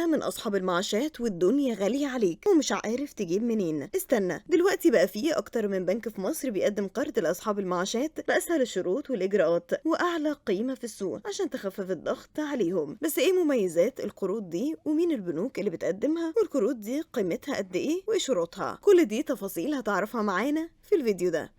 لسه من أصحاب المعاشات والدنيا غالية عليك ومش عارف تجيب منين؟ استنى، دلوقتي بقى فيه أكتر من بنك في مصر بيقدم قرض لأصحاب المعاشات بأسهل الشروط والإجراءات وأعلى قيمة في السوق عشان تخفف الضغط عليهم. بس إيه مميزات القروض دي ومين البنوك اللي بتقدمها والقروض دي قيمتها قد إيه وإيه شروطها؟ كل دي تفاصيل هتعرفها معانا في الفيديو ده.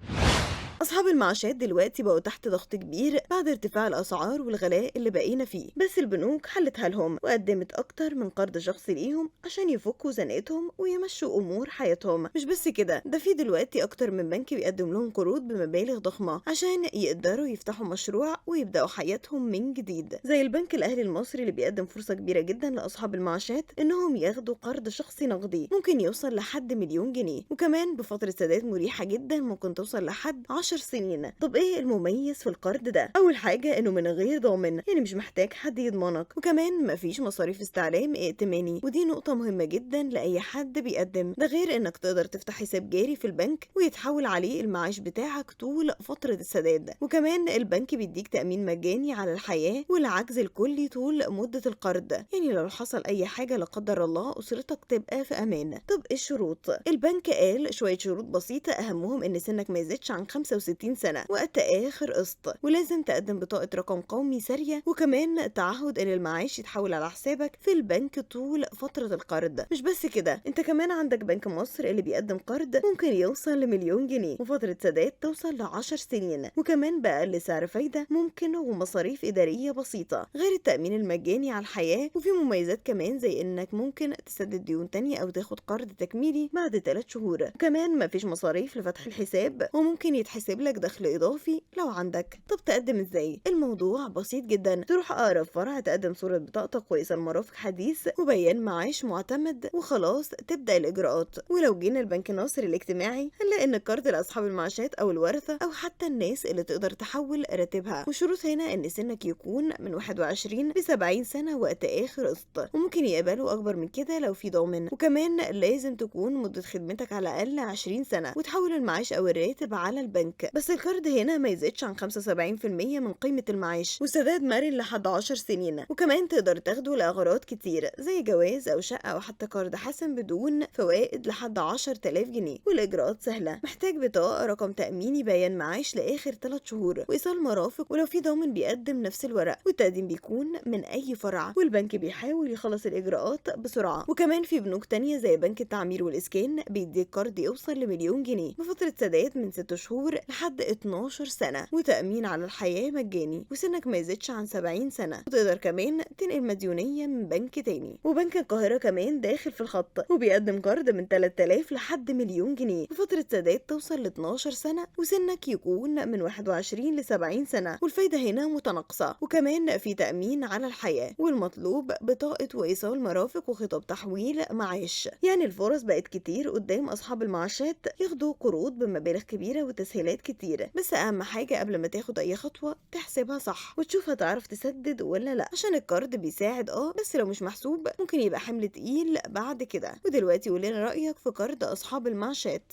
أصحاب المعاشات دلوقتي بقوا تحت ضغط كبير بعد ارتفاع الأسعار والغلاء اللي بقينا فيه، بس البنوك حلتها لهم وقدمت أكتر من قرض شخصي ليهم عشان يفكوا زنقتهم ويمشوا أمور حياتهم. مش بس كده، ده في دلوقتي أكتر من بنك بيقدم لهم قروض بمبالغ ضخمة عشان يقدروا يفتحوا مشروع ويبدأوا حياتهم من جديد، زي البنك الأهلي المصري اللي بيقدم فرصة كبيرة جدا لأصحاب المعاشات إنهم ياخدوا قرض شخصي نقدي ممكن يوصل لحد مليون جنيه، وكمان بفترة سداد مريحة جدا ممكن توصل لحد 10 سنين. طب ايه المميز في القرض ده؟ اول حاجه انه من غير ضامن، يعني مش محتاج حد يضمنك، وكمان مفيش مصاريف استعلام ائتماني، ودي نقطه مهمه جدا لاي حد بيقدم. ده غير انك تقدر تفتح حساب جاري في البنك ويتحول عليه المعاش بتاعك طول فتره السداد، وكمان البنك بيديك تامين مجاني على الحياه والعجز الكلي طول مده القرض، يعني لو حصل اي حاجه لا قدر الله اسرتك تبقى في امان. طب ايه الشروط؟ البنك قال شويه شروط بسيطه اهمهم ان سنك ما يزيدش عن 65 سنة وقت آخر قسط، ولازم تقدم بطاقة رقم قومي سارية، وكمان تعهد إن المعاش يتحول على حسابك في البنك طول فترة القرض. مش بس كده، أنت كمان عندك بنك مصر اللي بيقدم قرض ممكن يوصل لمليون جنيه وفترة سداد توصل ل10 سنين، وكمان بأقل سعر فايدة ممكن ومصاريف إدارية بسيطة، غير التأمين المجاني على الحياة. وفي مميزات كمان زي إنك ممكن تسدد ديون تانية أو تاخد قرض تكميلي بعد 3 شهور، وكمان مفيش مصاريف لفتح الحساب وممكن يتحسب لك دخل إضافي لو عندك. طب تقدم ازاي؟ الموضوع بسيط جدا، تروح أقرب فرع تقدم صورة بطاقتك وإيصال مرافق حديث وبيان معاش معتمد وخلاص تبدأ الإجراءات. ولو جينا البنك ناصر الاجتماعي هنلاقي إن القرض لأصحاب المعاشات أو الورثة أو حتى الناس اللي تقدر تحول راتبها، والشروط هنا إن سنك يكون من 21 ل 70 سنة وقت آخر قسط، وممكن يقبلوا أكبر من كده لو في ضامن، وكمان لازم تكون مدة خدمتك على الأقل 20 سنة وتحول المعاش أو الراتب على البنك. بس القرض هنا ما يزيدش عن 75% من قيمة المعاش، وسداد مرن لحد 10 سنين، وكمان تقدر تاخده لأغراض كتير زي جواز أو شقة أو حتى قرض حسن بدون فوائد لحد 10,000 جنيه، والإجراءات سهلة. محتاج بطاقة رقم تأميني بيان معاش لآخر 3 شهور وإيصال مرافق، ولو في ضامن بيقدم نفس الورق، والتقديم بيكون من أي فرع، والبنك بيحاول يخلص الإجراءات بسرعة. وكمان في بنوك تانية زي بنك التعمير والإسكان بيديك قرض يوصل لمليون جنيه بفترة سداد من 6 شهور لحد 12 سنة، وتأمين على الحياة مجاني، وسنك ما يزيدش عن 70 سنة، وتقدر كمان تنقل مديونية من بنك تاني. وبنك القاهرة كمان داخل في الخط وبيقدم قرض من 3000 لحد مليون جنيه بفترة سداد توصل ل 12 سنة، وسنك يكون من 21 ل 70 سنة، والفايدة هنا متناقصة، وكمان في تأمين على الحياة، والمطلوب بطاقة وإيصال مرافق وخطاب تحويل معاش. يعني الفرص بقت كتير قدام أصحاب المعاشات ياخدوا قروض بمبالغ كبيرة وتسهيلات كتير، بس أهم حاجة قبل ما تاخد أي خطوة تحسبها صح وتشوف هتعرف تسدد ولا لأ، عشان القرض بيساعد بس لو مش محسوب ممكن يبقى حمل تقيل بعد كده. ودلوقتي قولنا رأيك في قرض أصحاب المعاشات.